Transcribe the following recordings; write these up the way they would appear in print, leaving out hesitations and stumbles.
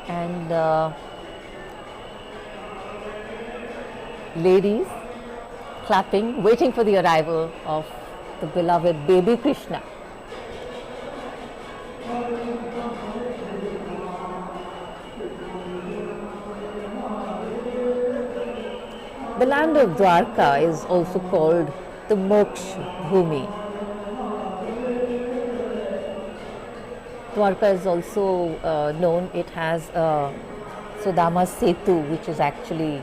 and ladies clapping, waiting for the arrival of the beloved baby Krishna. The land of Dwarka is also called the Moksha Bhumi. Dwarka is also known, it has Sudama Setu, which is actually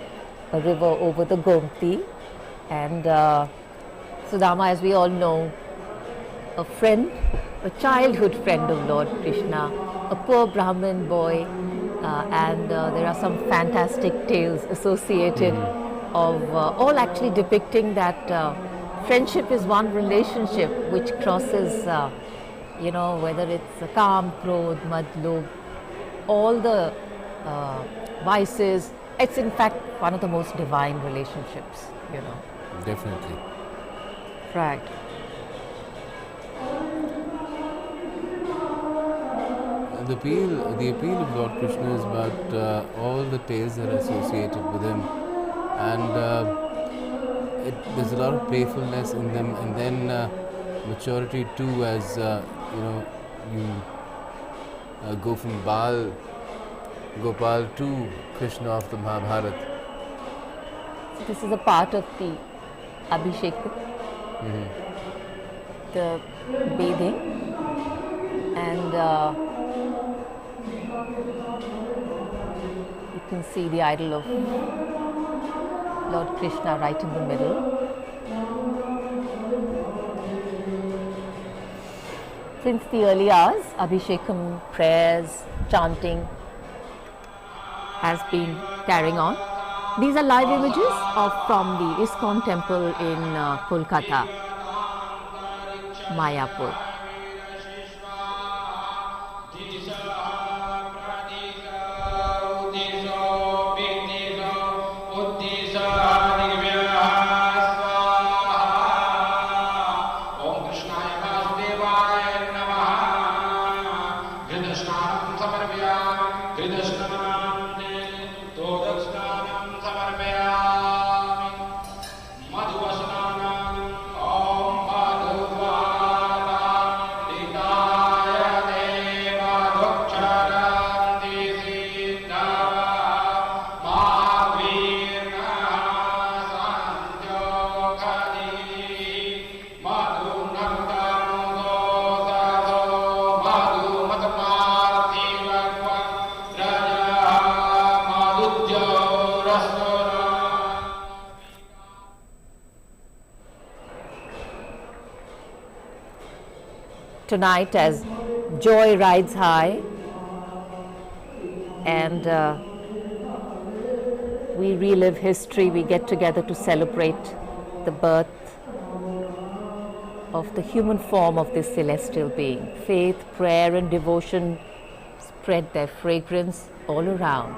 a river over the Gomti, and Sudama, as we all know, a friend, a childhood friend of Lord Krishna, a poor Brahmin boy, and there are some fantastic tales associated of all actually depicting that friendship is one relationship which crosses, whether it's Kam, Krodh, Mad, Lobh, all the vices. It's in fact one of the most divine relationships, Definitely. Right. The appeal of Lord Krishna is about all the tales that are associated with him, and there's a lot of playfulness in them, and then maturity too, as you go from Gopal to Krishna of the Mahabharata. So this is a part of the Abhishek, the bathing, and you can see the idol of Lord Krishna right in the middle. Since the early hours, Abhishekam, prayers, chanting has been carrying on. These are live images from the ISKCON temple in Kolkata, Mayapur. Tonight, as joy rides high and we relive history, we get together to celebrate the birth of the human form of this celestial being. Faith, prayer and devotion spread their fragrance all around.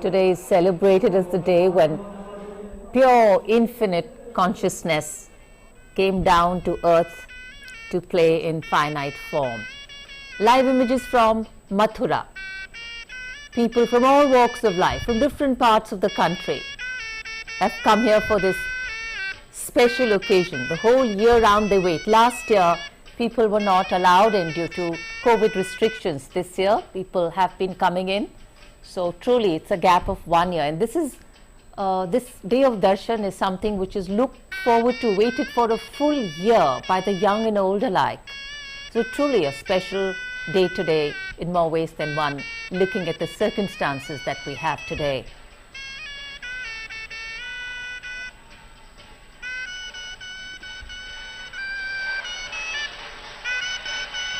Today is celebrated as the day when pure infinite consciousness came down to earth to play in finite form. Live images from Mathura. People from all walks of life, from different parts of the country, have come here for this special occasion. The whole year round they wait. Last year, people were not allowed in due to COVID restrictions. This year, people have been coming in. So truly, it's a gap of 1 year. And this is this day of darshan is something which is looked forward to, waited for a full year by the young and old alike. So truly a special day today in more ways than one, looking at the circumstances that we have today.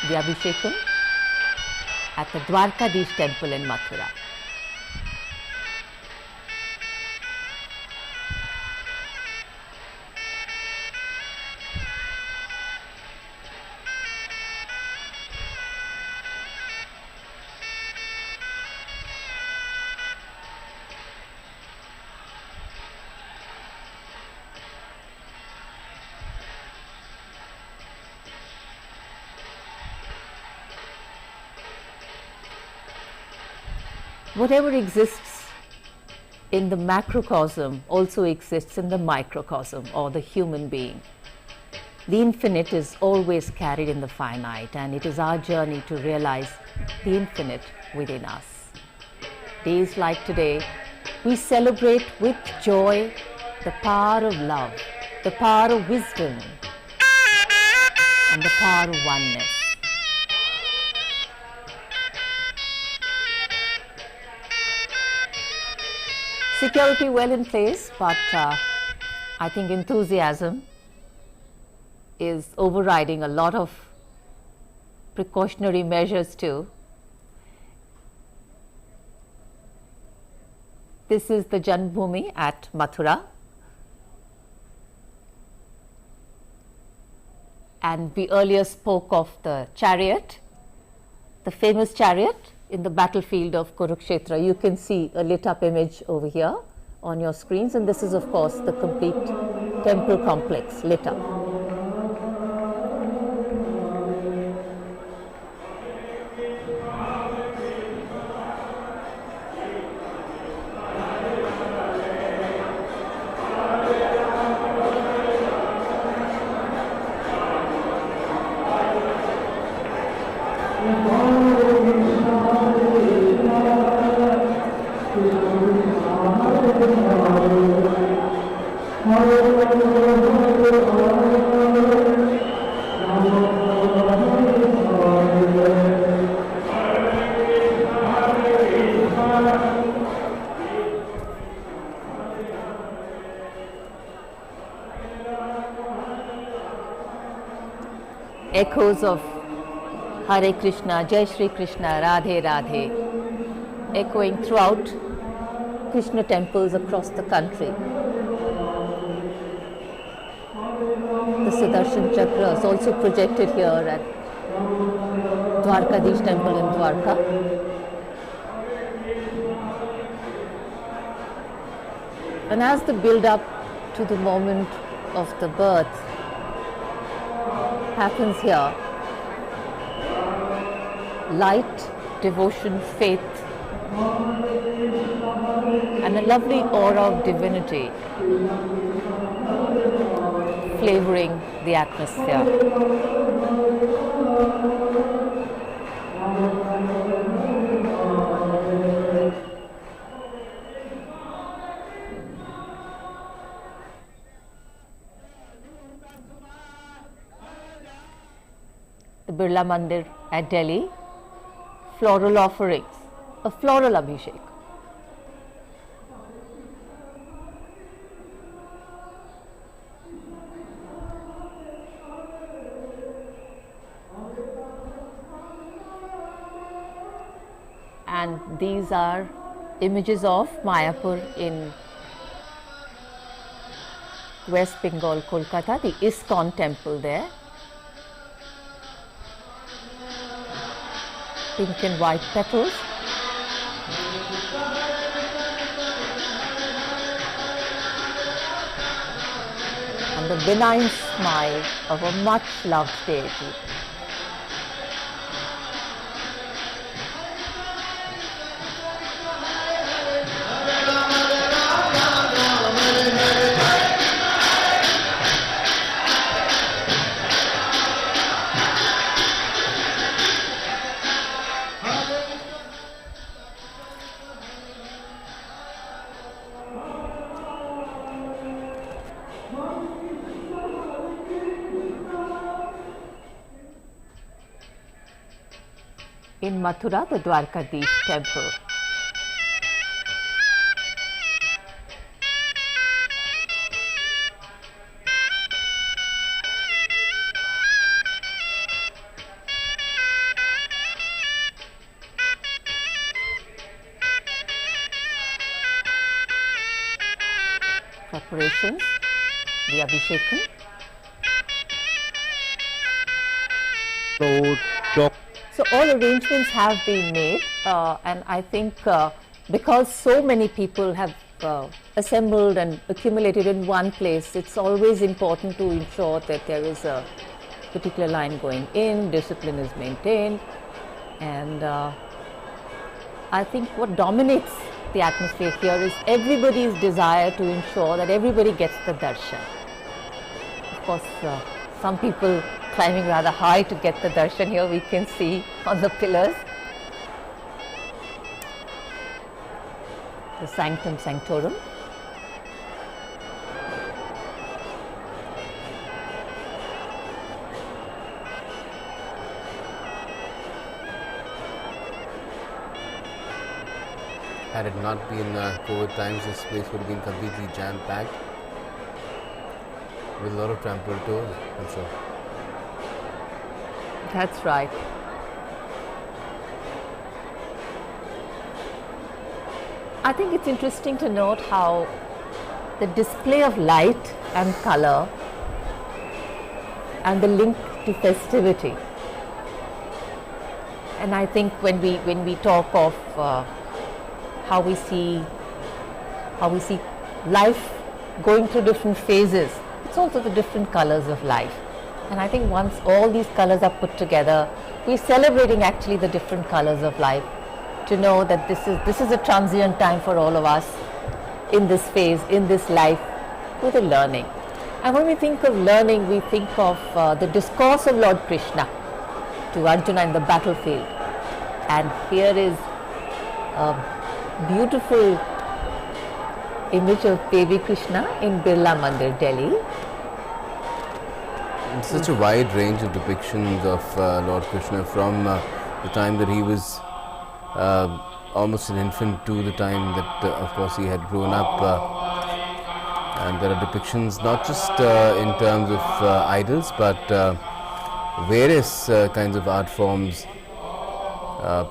The Abhishekam at the Dwarkadish temple in Mathura. Whatever exists in the macrocosm also exists in the microcosm, or the human being. The infinite is always carried in the finite, and it is our journey to realize the infinite within us. Days like today, we celebrate with joy the power of love, the power of wisdom, and the power of oneness. Security well in place, but I think enthusiasm is overriding a lot of precautionary measures too. This is the Janmbhoomi at Mathura, and we earlier spoke of the chariot, the famous chariot in the battlefield of Kurukshetra. You can see a lit up image over here on your screens, and this is of course the complete temple complex lit up. Echoes of Hare Krishna, Jai Shri Krishna, Radhe Radhe, echoing throughout Krishna temples across the country. The Sudarshan Chakra is also projected here at Dwarkadish temple in Dwarka. And as the build up to the moment of the birth happens here, light, devotion, faith, and a lovely aura of divinity flavoring the atmosphere. The Birla Mandir at Delhi, floral offerings, a floral abhishek. And these are images of Mayapur in West Bengal, Kolkata, the ISKCON temple there. Pink and white petals. and the benign smile of a much loved deity. In Mathura, the Dwarkadish temple. Preparations, the Abhishekam. So all arrangements have been made, and I think because so many people have assembled and accumulated in one place, it's always important to ensure that there is a particular line going in, discipline is maintained, and I think what dominates the atmosphere here is everybody's desire to ensure that everybody gets the darshan. Of course, some people climbing rather high to get the darshan here, we can see on the pillars. The Sanctum Sanctorum. Had it not been COVID times, this place would have been completely jam-packed with a lot of trampled toes, I'm sure. That's right. I think it's interesting to note how the display of light and color and the link to festivity. And I think when we talk of how we see life going through different phases, it's also the different colors of life. And I think once all these colors are put together, we're celebrating actually the different colors of life, to know that this is a transient time for all of us in this phase, in this life, with a learning. And when we think of learning, we think of the discourse of Lord Krishna to Arjuna in the battlefield. And here is a beautiful image of baby Krishna in Birla Mandir, Delhi. It's such a wide range of depictions of Lord Krishna, from the time that he was almost an infant to the time that of course he had grown up, and there are depictions not just in terms of idols, but various kinds of art forms,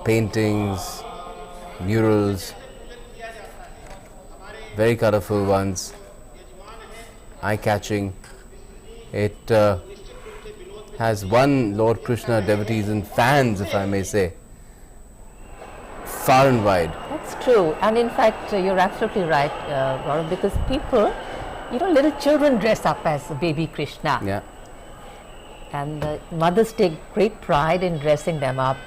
paintings, murals, very colorful ones, eye-catching. It has won Lord Krishna devotees and fans, if I may say, far and wide. That's true, and in fact you're absolutely right, Gaurav, because people, little children dress up as baby Krishna. Yeah. And mothers take great pride in dressing them up,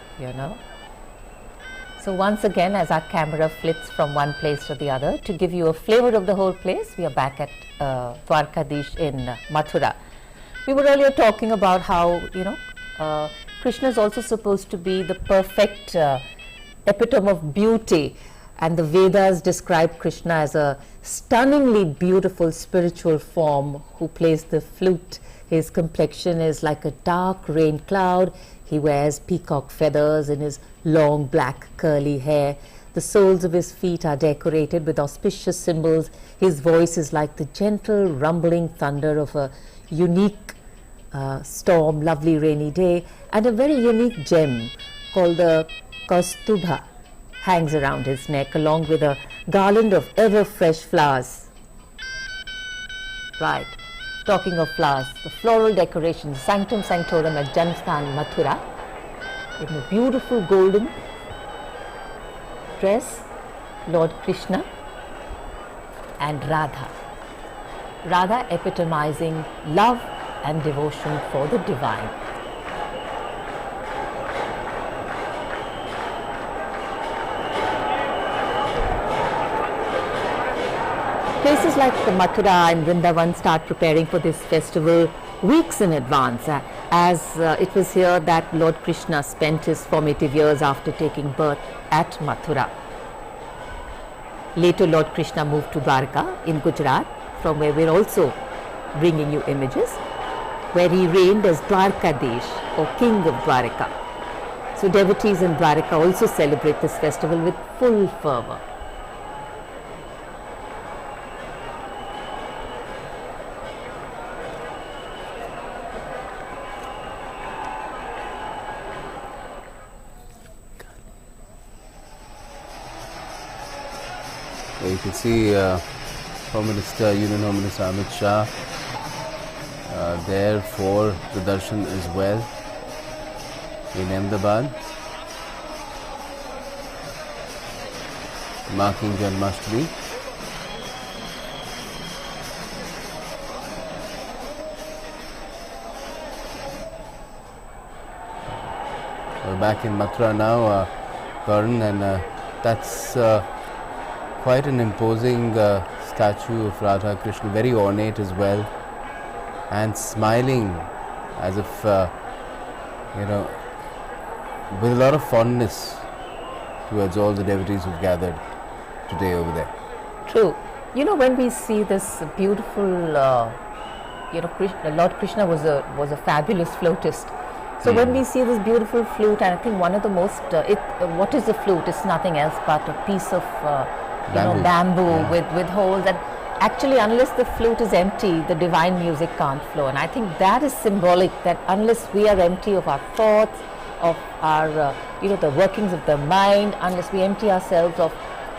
So once again, as our camera flits from one place to the other, to give you a flavor of the whole place, we are back at Dwarkadish in Mathura. We were earlier talking about how, Krishna is also supposed to be the perfect epitome of beauty, and the Vedas describe Krishna as a stunningly beautiful spiritual form who plays the flute. His complexion is like a dark rain cloud. He wears peacock feathers in his long black curly hair. The soles of his feet are decorated with auspicious symbols. His voice is like the gentle rumbling thunder of a unique storm, lovely rainy day, and a very unique gem called the Kaustubha hangs around his neck, along with a garland of ever fresh flowers. Right. Talking of flowers, the floral decoration, Sanctum Sanctorum at Janmasthan, Mathura, in a beautiful golden dress, Lord Krishna and Radha. rather epitomizing love and devotion for the divine. Places like Mathura and Vrindavan start preparing for this festival weeks in advance, as it was here that Lord Krishna spent his formative years after taking birth at Mathura. Later, Lord Krishna moved to Dwarka in Gujarat, from where we're also bringing you images, where he reigned as Dwarkadesh, or King of Dwarka. So devotees in Dwarka also celebrate this festival with full fervor. You can see Home Minister, Union Home Minister Amit Shah there for the darshan as well in Ahmedabad, marking Janmashtami. We're back in Mathura now, Karan, and that's quite an imposing statue of Radha Krishna, very ornate as well, and smiling as if, with a lot of fondness towards all the devotees who've gathered today over there. True. When we see this beautiful, Lord Krishna was a fabulous flautist. So when we see this beautiful flute, and I think one of the most, what is the flute? It's nothing else but a piece of bamboo with holes, and actually unless the flute is empty, the divine music can't flow. And I think that is symbolic, that unless we are empty of our thoughts, of our the workings of the mind, unless we empty ourselves of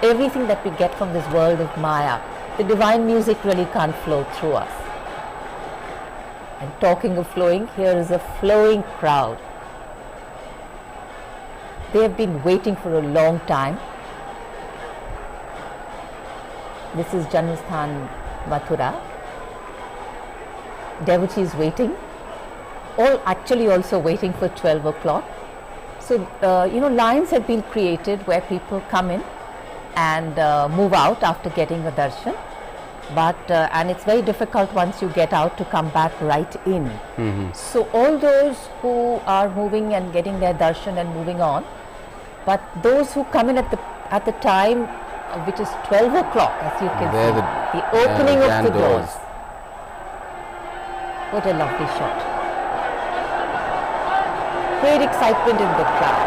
everything that we get from this world of Maya, the divine music really can't flow through us. And talking of flowing, here is a flowing crowd. They have been waiting for a long time. This is Janmasthan Mathura. Devotees waiting, all actually also waiting for 12 o'clock. So, lines have been created where people come in and move out after getting a darshan. But, and it's very difficult once you get out to come back right in. Mm-hmm. So, all those who are moving and getting their darshan and moving on, but those who come in at the time which is 12 o'clock, as you can see, the opening of the doors. What a lovely shot. Great excitement in the crowd.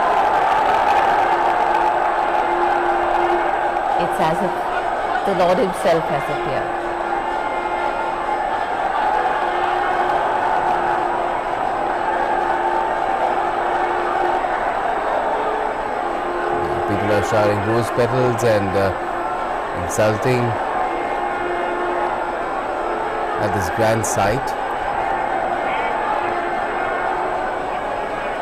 It's as if the Lord himself has appeared. People are showering rose petals and insulting at this grand sight.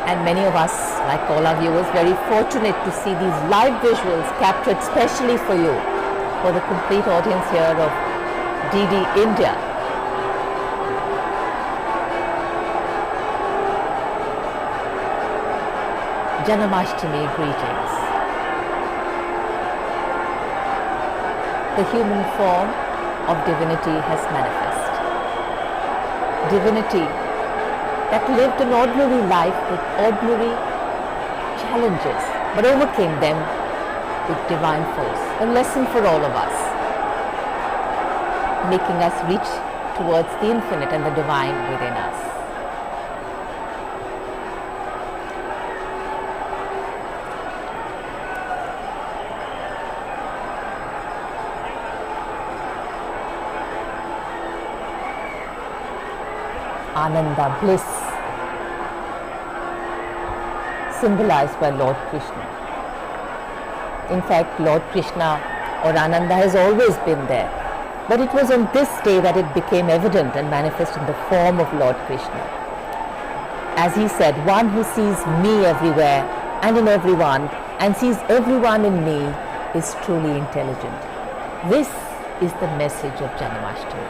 And many of us, like all our viewers, very fortunate to see these live visuals captured specially for you, for the complete audience here of DD India. Janmashtami greetings. The human form of divinity has manifested. Divinity that lived an ordinary life with ordinary challenges, but overcame them with divine force. A lesson for all of us, making us reach towards the infinite and the divine within us. Ananda, bliss, symbolized by Lord Krishna. In fact, Lord Krishna or Ananda has always been there, but it was on this day that it became evident and manifest in the form of Lord Krishna. As he said, one who sees me everywhere and in everyone and sees everyone in me is truly intelligent. This is the message of Janmashtami.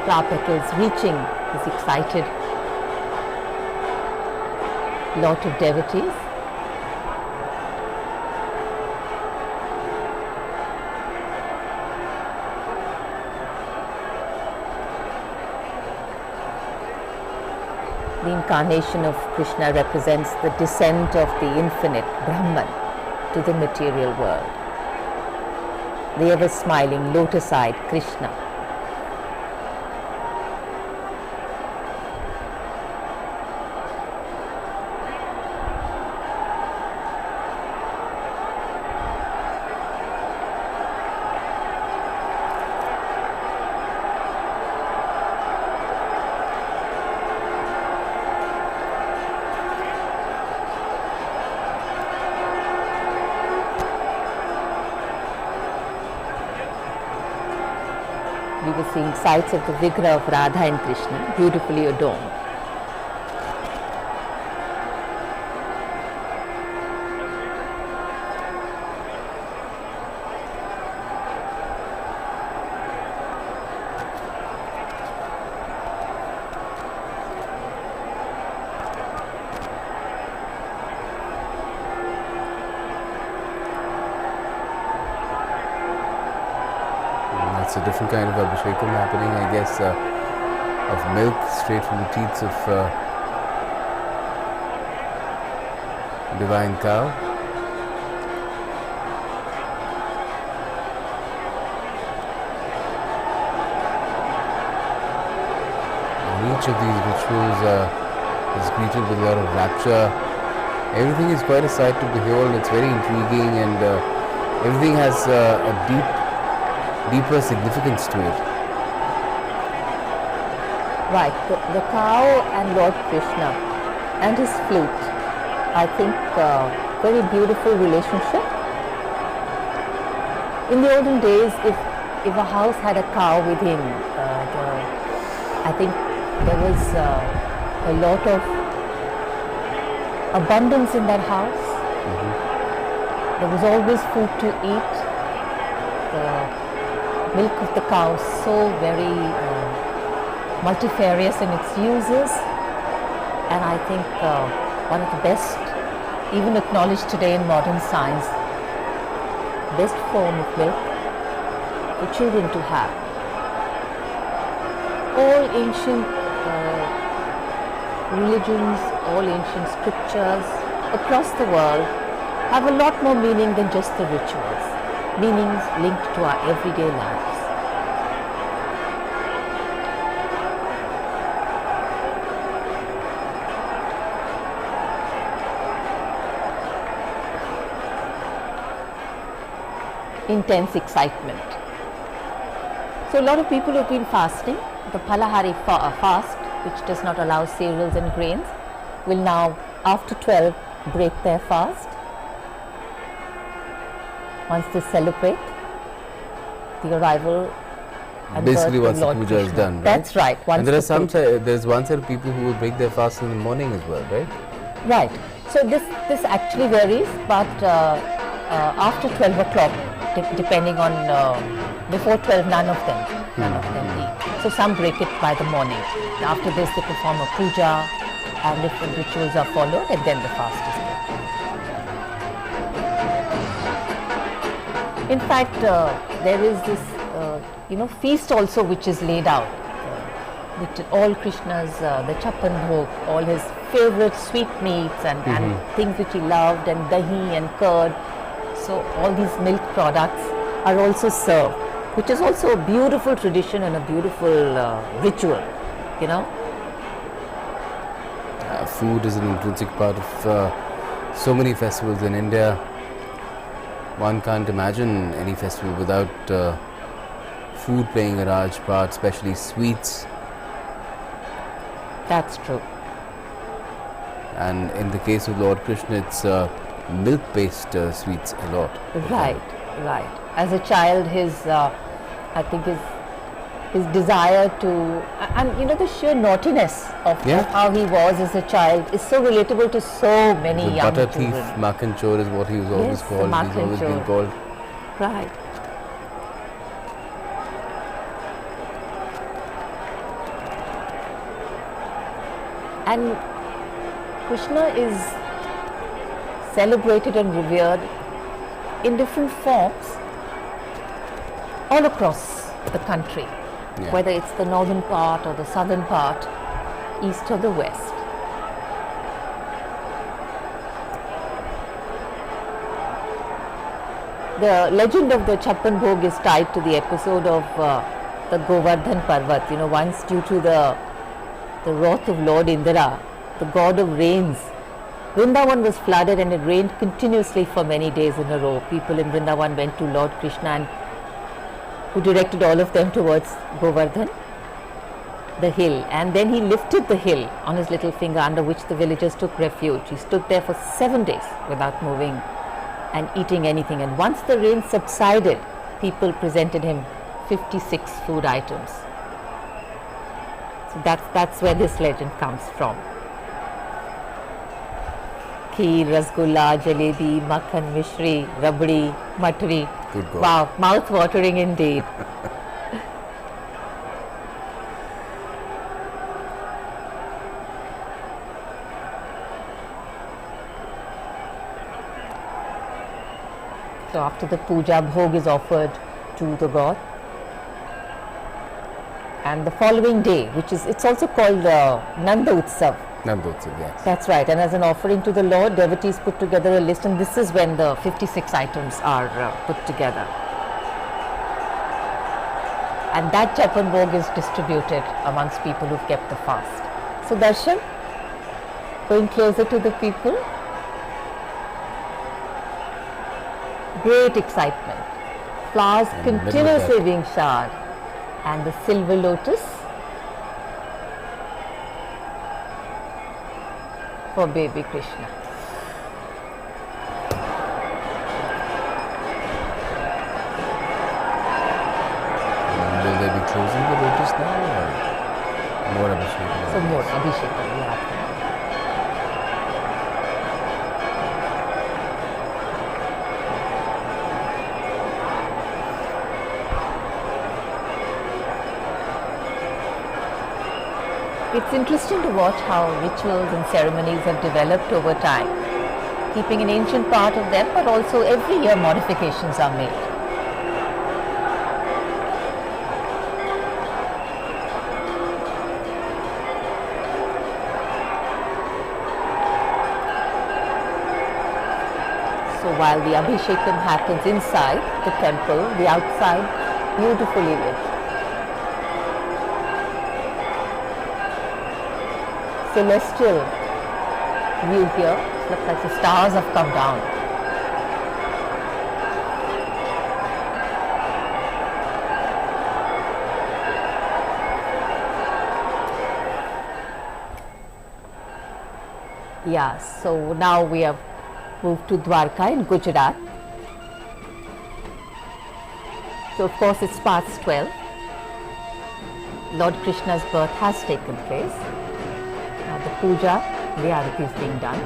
flower petals reaching this excited lot of devotees. The incarnation of Krishna represents the descent of the infinite Brahman to the material world. The ever smiling lotus-eyed Krishna. We were seeing sights of the Vigraha of Radha and Krishna, beautifully adorned. It's a different kind of abhishekam happening, I guess, of milk straight from the teats of divine cow. And each of these rituals is greeted with a lot of rapture. Everything is quite a sight to behold. It's very intriguing, and everything has a deeper significance to it. Right, the cow and Lord Krishna and his flute, I think very beautiful relationship. In the olden days, if a house had a cow within, I think there was a lot of abundance in that house. There was always food to eat. The milk of the cow so very multifarious in its uses, and I think one of the best, even acknowledged today in modern science, best form of milk for children to have. All ancient religions, all ancient scriptures across the world have a lot more meaning than just the rituals. Meanings linked to our everyday lives. Intense excitement. So a lot of people who've been fasting, the Phalahari fast, which does not allow cereals and grains, will now after 12 break their fast. Once they celebrate the arrival and Basically, birth once of the Lord puja is Krishna. done, right? That's right. Once And there are the there's one set of people who will break their fast in the morning as well, right? Right. So this actually varies, but after 12 o'clock, depending on before 12, none of them eat. So some break it by the morning. After this, they perform a puja, and different rituals are followed, and then the fast is done. In fact, there is this, feast also which is laid out. With all Krishna's, the Chappan Bhog, all his favorite sweetmeats and things which he loved, and dahi and curd. So all these milk products are also served, which is also a beautiful tradition and a beautiful ritual, you know. Food is an intrinsic part of so many festivals in India. One can't imagine any festival without food playing a large part, especially sweets. That's true. And in the case of Lord Krishna, it's milk-based sweets a lot. Right. As a child, I think his desire to, and the sheer naughtiness of how he was as a child is so relatable to so many The young butter children. thief, Makhan Chor is what he was always Yes, the called. He's Makhan always been Chor. called. Right. And Krishna is celebrated and revered in different forms all across the country, Yeah. whether it's the northern part or the southern part, east or the west. The legend of the Chappan Bhog is tied to the episode of the Govardhan Parvat. You know, once due to the wrath of Lord Indra, the god of rains, Vrindavan was flooded and it rained continuously for many days in a row. People in Vrindavan went to Lord Krishna, and who directed all of them towards Govardhan, the hill. And then he lifted the hill on his little finger, under which the villagers took refuge. He stood there for 7 days without moving and eating anything. And once the rain subsided, people presented him 56 food items. So that's where this legend comes from. Kheer, rasgulla, jalebi, makhan, mishri, rabdi, matri. Good God. Wow, mouth-watering indeed. So after the puja, bhog is offered to the god. And the following day, it's also called Nanda Utsav. Nandotsav, yes. That's right. And as an offering to the Lord, devotees put together a list, and this is when the 56 items are put together. And that Chappan Bhog is distributed amongst people who've kept the fast. So Darshan, going closer to the people. Great excitement. Flowers In the middle of continuously that. being showered. And the silver lotus for baby Krishna. Will they be closing the lotus now or more Abhishek? So more Abhishek will happen. It's interesting to watch how rituals and ceremonies have developed over time, keeping an ancient part of them, but also every year modifications are made. So while the Abhishekam happens inside the temple, the outside beautifully lit. Celestial view here. It looks like the stars have come down. Yeah, so now we have moved to Dwarka in Gujarat. So of course it's past 12. Lord Krishna's birth has taken place. Now the puja, the arati is being done.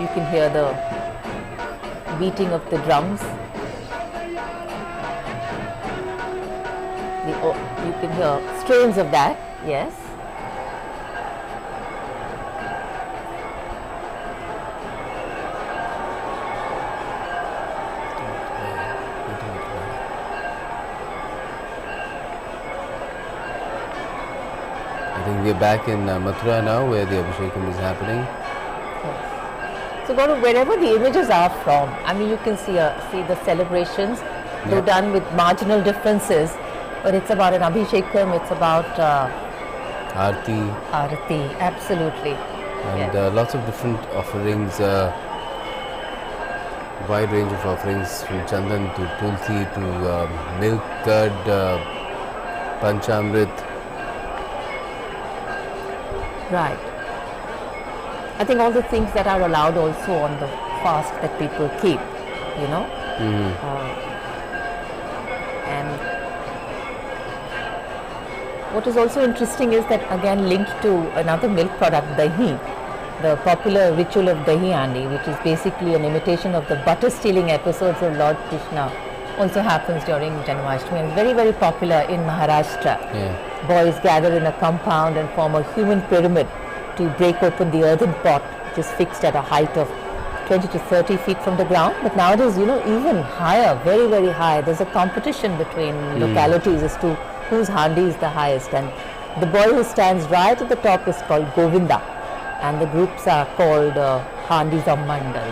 You can hear the beating of the drums. You can hear strains of that, yes. I think we're back in Mathura now, where the Abhishekam is happening. So Gaurav, wherever the images are from, I mean, you can see the celebrations, though Yeah. done with marginal differences, but it's about an Abhishekam, it's about Aarti Arati, absolutely. and Yes. lots of different offerings, wide range of offerings from Chandan to Tulsi to milk, curd, Panchamrit. Right. I think all the things that are allowed also on the fast that people keep, you know. And what is also interesting is that, again, linked to another milk product, dahi. the popular ritual of Dahi Handi, which is basically an imitation of the butter stealing episodes of Lord Krishna, also happens during Janmashtami, and it's very, very popular in Maharashtra. Yeah. Boys gather in a compound and form a human pyramid to break open the earthen pot, which is fixed at a height of 20 to 30 feet from the ground. But nowadays, even higher, very, very high. There's a competition between localities as to whose handi is the highest. And the boy who stands right at the top is called Govinda. And the groups are called handis of mandal.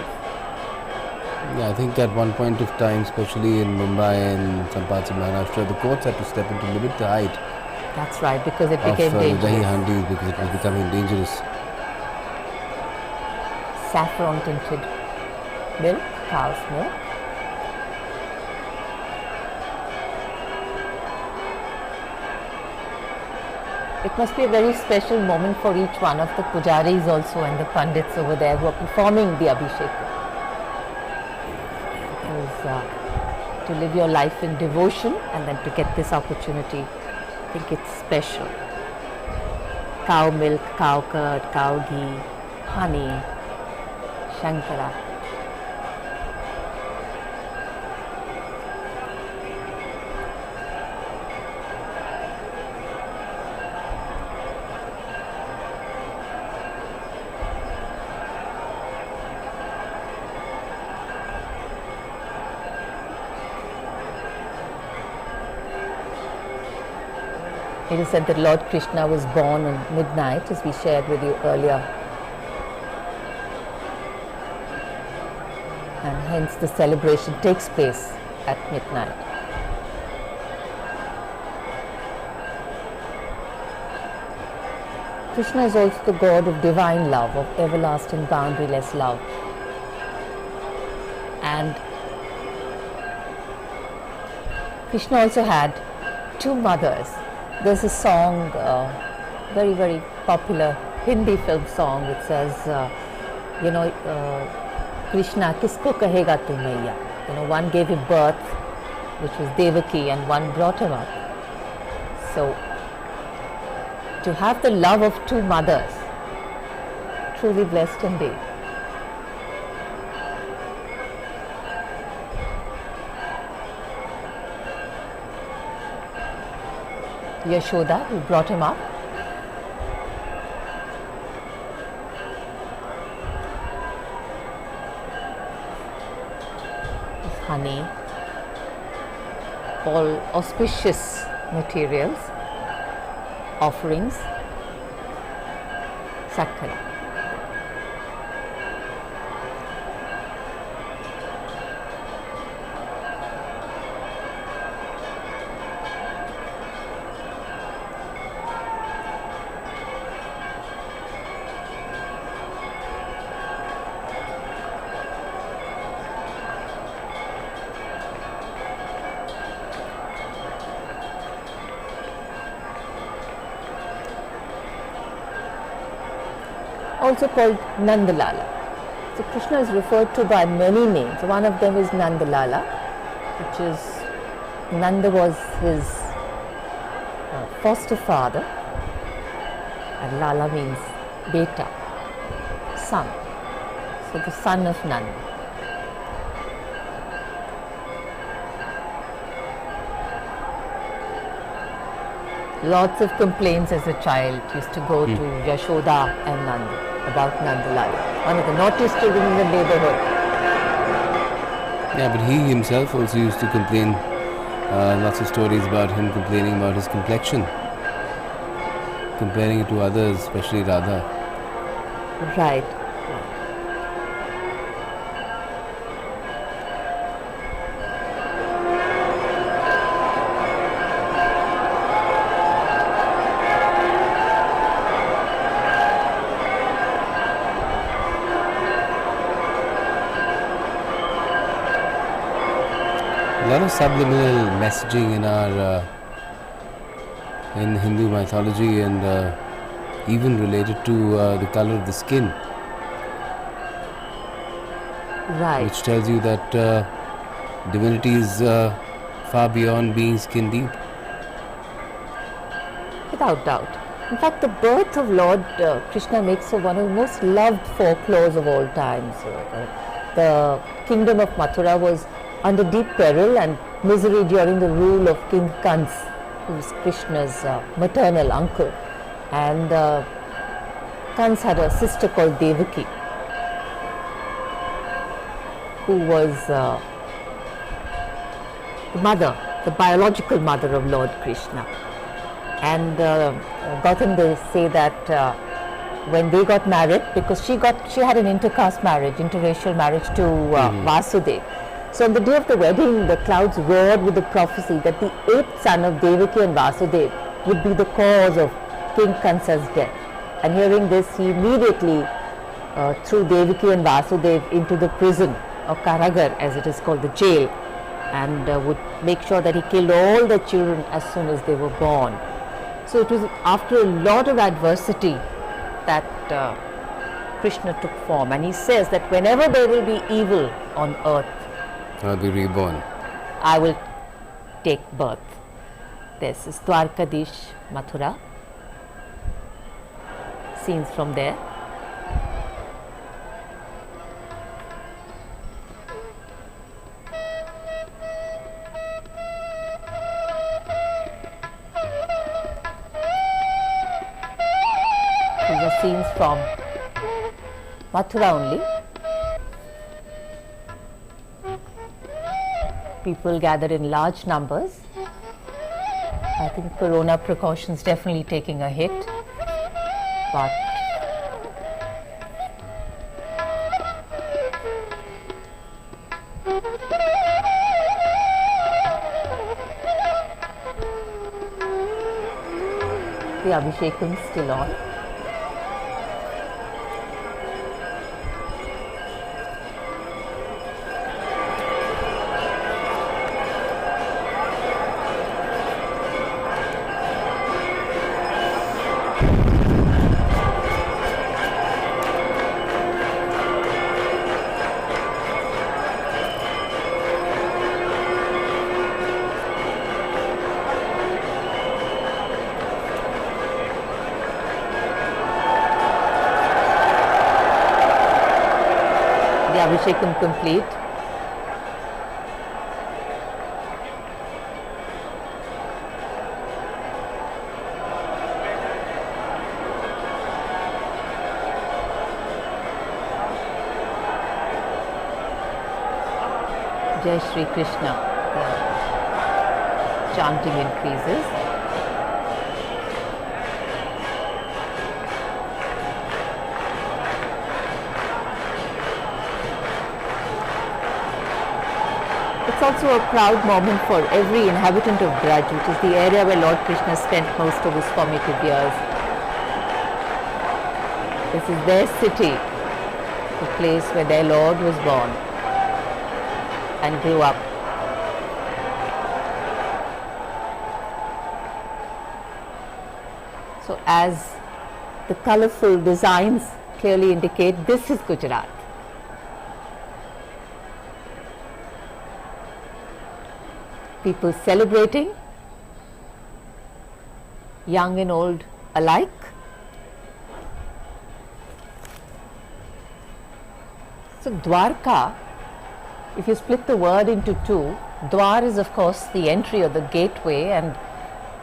Yeah, I think at one point of time, especially in Mumbai and some parts of Maharashtra, the courts had to step in to limit the height That's right, because it of became the Dahi dangerous. Handis because it was becoming dangerous. Saffron tinted milk, cow's milk. It must be a very special moment for each one of the pujaris also and the pandits over there who are performing the Abhishek. Because to live your life in devotion and then to get this opportunity, I think it's special. Cow milk, cow curd, cow ghee, honey, Shankara. It is said that Lord Krishna was born on midnight, as we shared with you earlier. And hence the celebration takes place at midnight. Krishna is also the God of divine love, of everlasting boundaryless love. And Krishna also had two mothers. There's a song, very, very popular Hindi film song, which says, Krishna kisko kahega tu maiya. One gave him birth, which was Devaki, and one brought him up. So, to have the love of two mothers, truly blessed indeed. Yashoda, who brought him up. Honey, all auspicious materials, offerings, sakkara. Also called Nandalala. So Krishna is referred to by many names. One of them is Nandalala, which is, Nanda was his foster father, and Lala means beta, son. So the son of Nanda. Lots of complaints as a child used to go to Yashoda and Nanda about Nandalala, one of the naughtiest children in the neighborhood. Yeah, but he himself also used to complain, lots of stories about him complaining about his complexion, comparing it to others, especially Radha. Right. A lot of subliminal messaging in our in Hindu mythology, and even related to the color of the skin, Right. which tells you that divinity is far beyond being skin deep. Without doubt. In fact, the birth of Lord Krishna makes it one of the most loved folklores of all times. The kingdom of Mathura was under deep peril and misery during the rule of King Kans, who was Krishna's maternal uncle. And Kans had a sister called Devaki, who was the mother, the biological mother of Lord Krishna. And Gautam, they say that when they got married, because she had an intercaste marriage, interracial marriage to Vasudeva. So on the day of the wedding, the clouds roared with the prophecy that the eighth son of Devaki and Vasudeva would be the cause of King Kansa's death. And hearing this, he immediately threw Devaki and Vasudeva into the prison of Karagar, as it is called, the jail, and would make sure that he killed all the children as soon as they were born. So it was after a lot of adversity that Krishna took form, and he says that whenever there will be evil on earth, I'll be reborn. I will take birth. This is Dwarkadish, Mathura. Scenes from there. These are scenes from Mathura only. People gathered in large numbers. I think corona precautions definitely taking a hit, but the Abhishekam is still on. The Abhishekam complete. Jai Shri Krishna. The chanting increases. It's also a proud moment for every inhabitant of Braj, which is the area where Lord Krishna spent most of his formative years. This is their city, the place where their Lord was born and grew up. So as the colorful designs clearly indicate, this is Gujarat. People celebrating, young and old alike. So Dwarka, if you split the word into two, Dwar is of course the entry or the gateway, and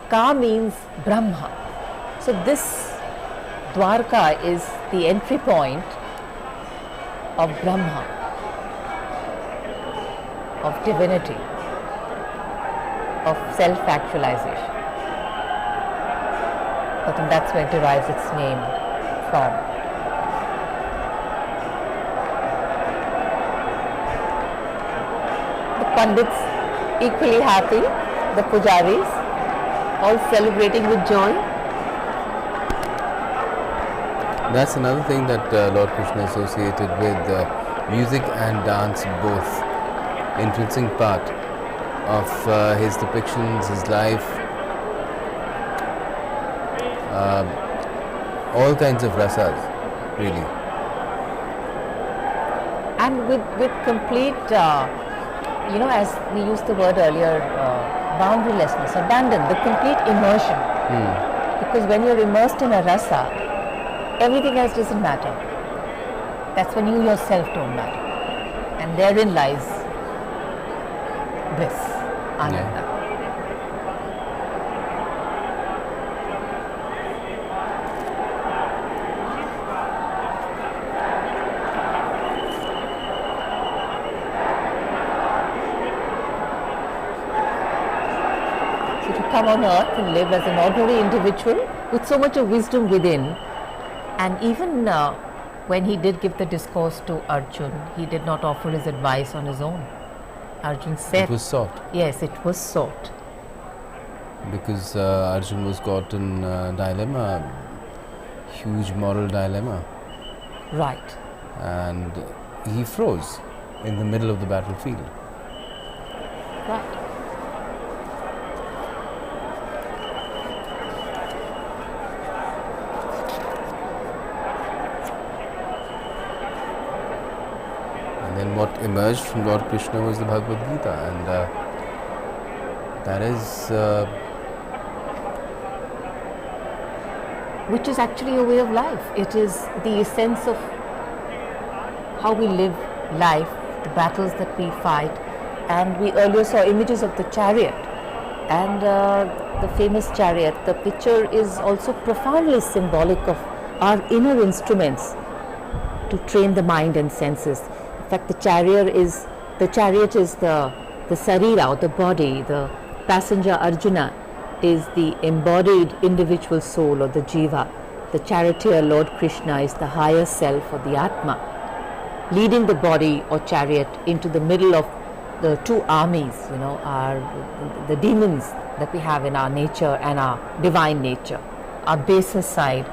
Ka means Brahma. So this Dwarka is the entry point of Brahma, of divinity, of self-actualization. I think that's where it derives its name from. The Pandits equally happy, the Pujaris all celebrating with joy. That's another thing that Lord Krishna associated with music and dance, both intrinsic part of his depictions, his life, all kinds of rasas, really. And with complete, as we used the word earlier, boundarylessness, abandon, the complete immersion. The Because when you're immersed in a rasa, everything else doesn't matter. That's when you yourself don't matter. And therein lies bliss, ananda. So to come on earth and live as an ordinary individual with so much of wisdom within, and even when he did give the discourse to Arjun, he did not offer his advice on his own. Arjun said, It was sought. Yes, it was sought. Because Arjun was caught in a dilemma, huge moral dilemma, Right. and he froze in the middle of the battlefield. Right. And then what emerged from Lord Krishna was the Bhagavad Gita, and that is Which is actually a way of life. It is the essence of how we live life, the battles that we fight. And we earlier saw images of the chariot and the famous chariot. The picture is also profoundly symbolic of our inner instruments to train the mind and senses. In fact, the chariot is the sarira, or the body. The passenger Arjuna is the embodied individual soul, or the jiva. The charioteer Lord Krishna is the higher self, or the atma, leading the body or chariot into the middle of the two armies, the demons that we have in our nature and our divine nature, our baser side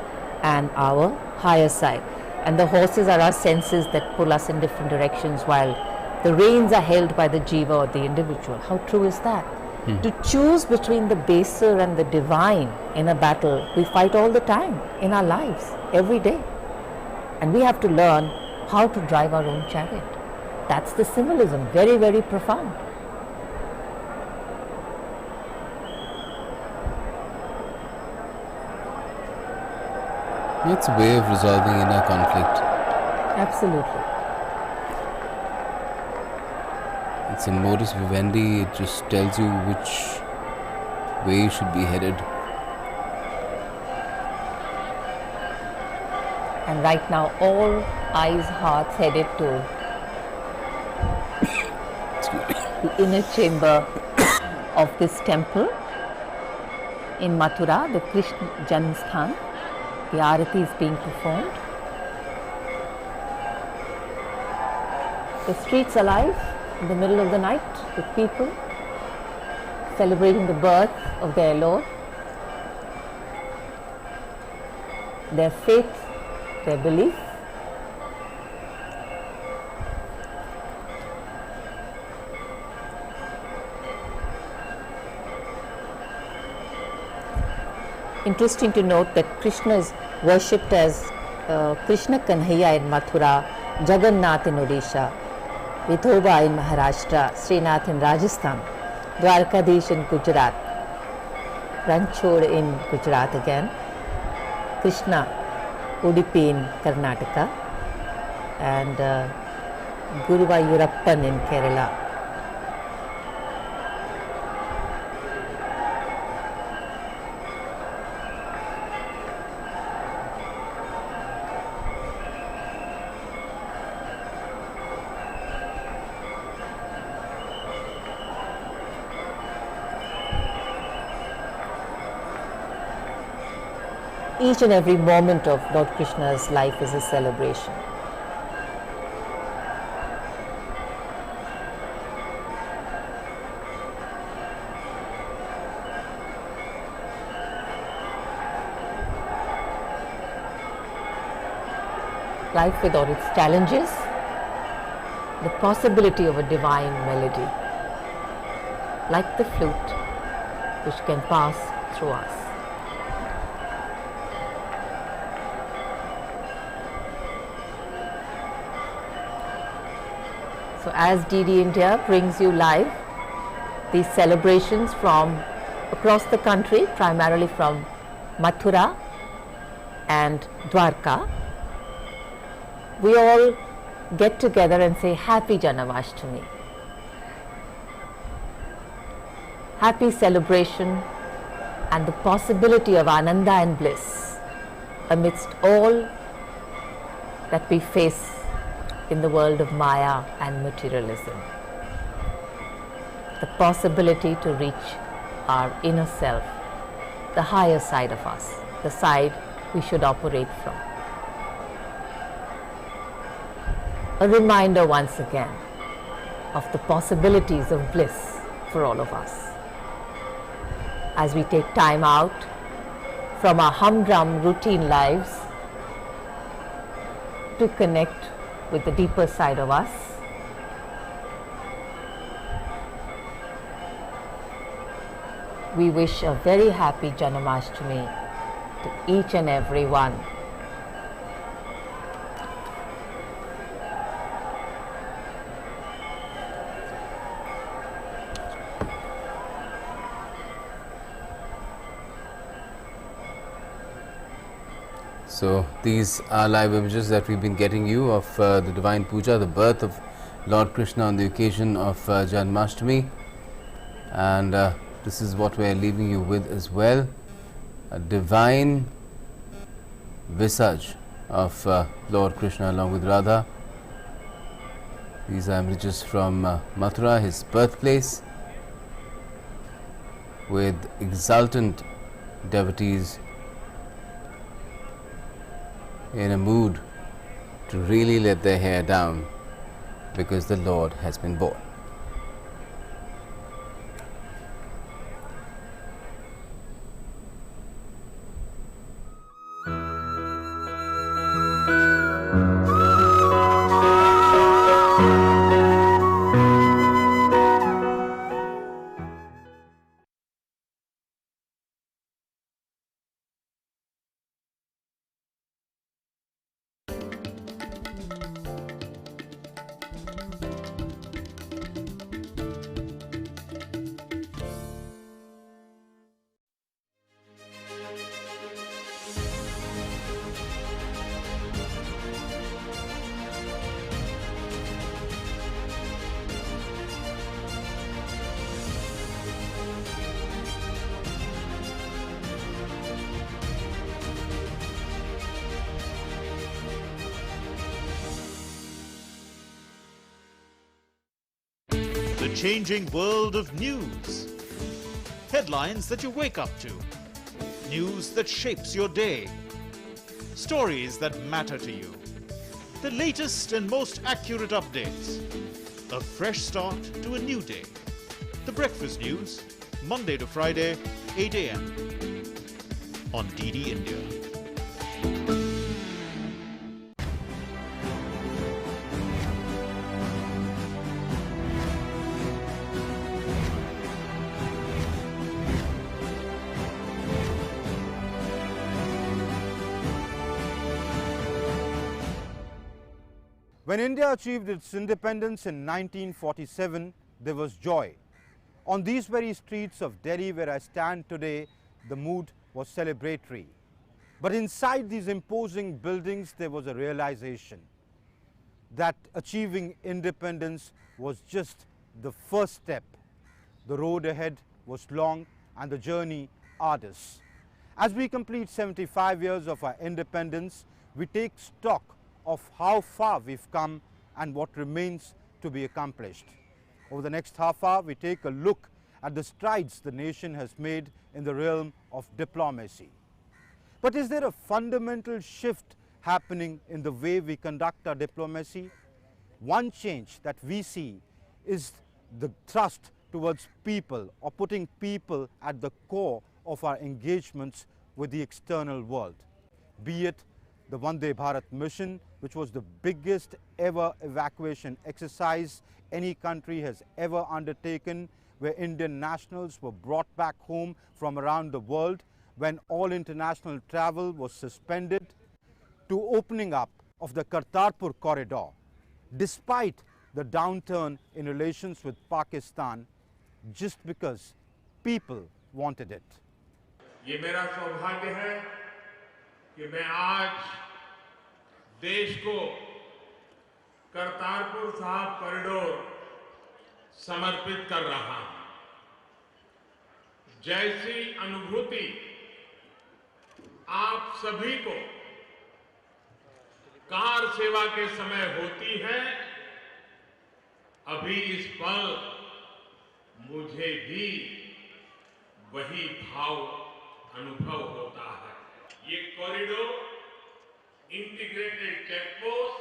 and our higher side. And the horses are our senses that pull us in different directions, while the reins are held by the jiva, or the individual. How true is that? To choose between the baser and the divine in a battle, we fight all the time in our lives, every day. And we have to learn how to drive our own chariot. That's the symbolism, very, very profound. it's a way of resolving inner conflict. Absolutely. It's a modus vivendi. It just tells you which way you should be headed. And right now, all eyes, hearts headed to the inner chamber of this temple in Mathura, the Krishna Janmasthan. The Arati is being performed. The streets alive in the middle of the night with people celebrating the birth of their Lord, their faith, their belief. Interesting to note that Krishna is worshipped as Krishna Kanhaiya in Mathura, Jagannath in Odisha, Vithoba in Maharashtra, Srinath in Rajasthan, Dwarkadish in Gujarat, Ranchod in Gujarat again, Krishna Udupi in Karnataka, and Guruvayurappan in Kerala. Each and every moment of Lord Krishna's life is a celebration. Life with all its challenges, the possibility of a divine melody, like the flute, which can pass through us. So as DD India brings you live these celebrations from across the country, primarily from Mathura and Dwarka, we all get together and say Happy Janmashtami. Happy celebration and the possibility of Ananda and bliss amidst all that we face in the world of Maya and materialism. The possibility to reach our inner self, the higher side of us, the side we should operate from. A reminder once again of the possibilities of bliss for all of us as we take time out from our humdrum routine lives to connect with the deeper side of us. We wish a very happy Janmashtami to each and every one. So these are live images that we've been getting you of the Divine Puja, the birth of Lord Krishna on the occasion of Janmashtami, and this is what we're leaving you with as well, a divine visage of Lord Krishna along with Radha. These are images from Mathura, his birthplace, with exultant devotees in a mood to really let their hair down because the Lord has been born. The changing world of news. Headlines that you wake up to. News that shapes your day. Stories that matter to you. The latest and most accurate updates. A fresh start to a new day. The Breakfast News, Monday to Friday, 8 a.m. on DD India. When India achieved its independence in 1947, there was joy. On these very streets of Delhi where I stand today, the mood was celebratory. But inside these imposing buildings, there was a realization that achieving independence was just the first step. The road ahead was long and the journey arduous. As we complete 75 years of our independence, we take stock of how far we've come and what remains to be accomplished. Over the next half hour, we take a look at the strides the nation has made in the realm of diplomacy. But is there a fundamental shift happening in the way we conduct our diplomacy? One change that we see is the thrust towards people, or putting people at the core of our engagements with the external world. Be it the Vande Bharat mission, which was the biggest ever evacuation exercise any country has ever undertaken, where Indian nationals were brought back home from around the world when all international travel was suspended, to opening up of the Kartarpur corridor, despite the downturn in relations with Pakistan, just because people wanted it. ये मेरा सौभाग्य है कि मैं आज देश को Kartarpur Sahib corridor समर्पित कर रहा हूं। जैसी अनुभूति आप सभी को कार सेवा के समय होती है, अभी इस पल मुझे भी वही भाव अनुभव होता है। ये कॉरिडोर इंटीग्रेटेड चेकपोस्ट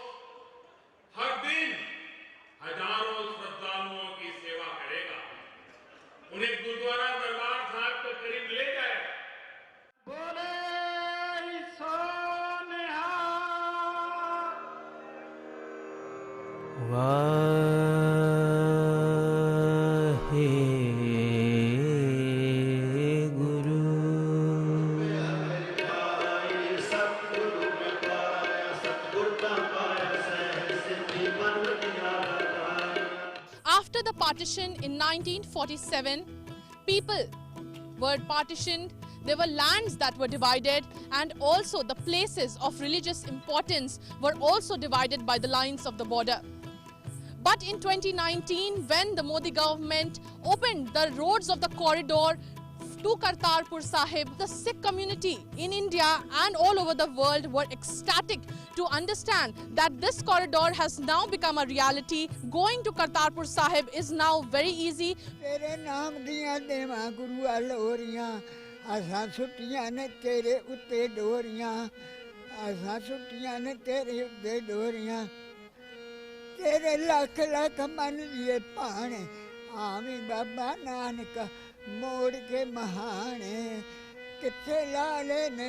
हर दिन हजारों श्रद्धालुओं की सेवा करेगा, उन्हें गुरुद्वारा दरबार साहिब के करीब ले जाएगा। बोले After the partition in 1947, people were partitioned, there were lands that were divided, and also the places of religious importance were also divided by the lines of the border. But in 2019, when the Modi government opened the roads of the corridor to Kartarpur Sahib, the Sikh community in India and all over the world were ecstatic to understand that this corridor has now become a reality. Going to Kartarpur Sahib is now very easy. तेरे नाम दियां देवां गुरु अलोरियां, असां सुटियां ने तेरे उत्ते डोरियां, असां सुटियां ने तेरे उत्ते डोरियां, तेरे लख लख मन दिए पाने, आमी बाबा नानक मोड़ के महाने, किथे लाले ने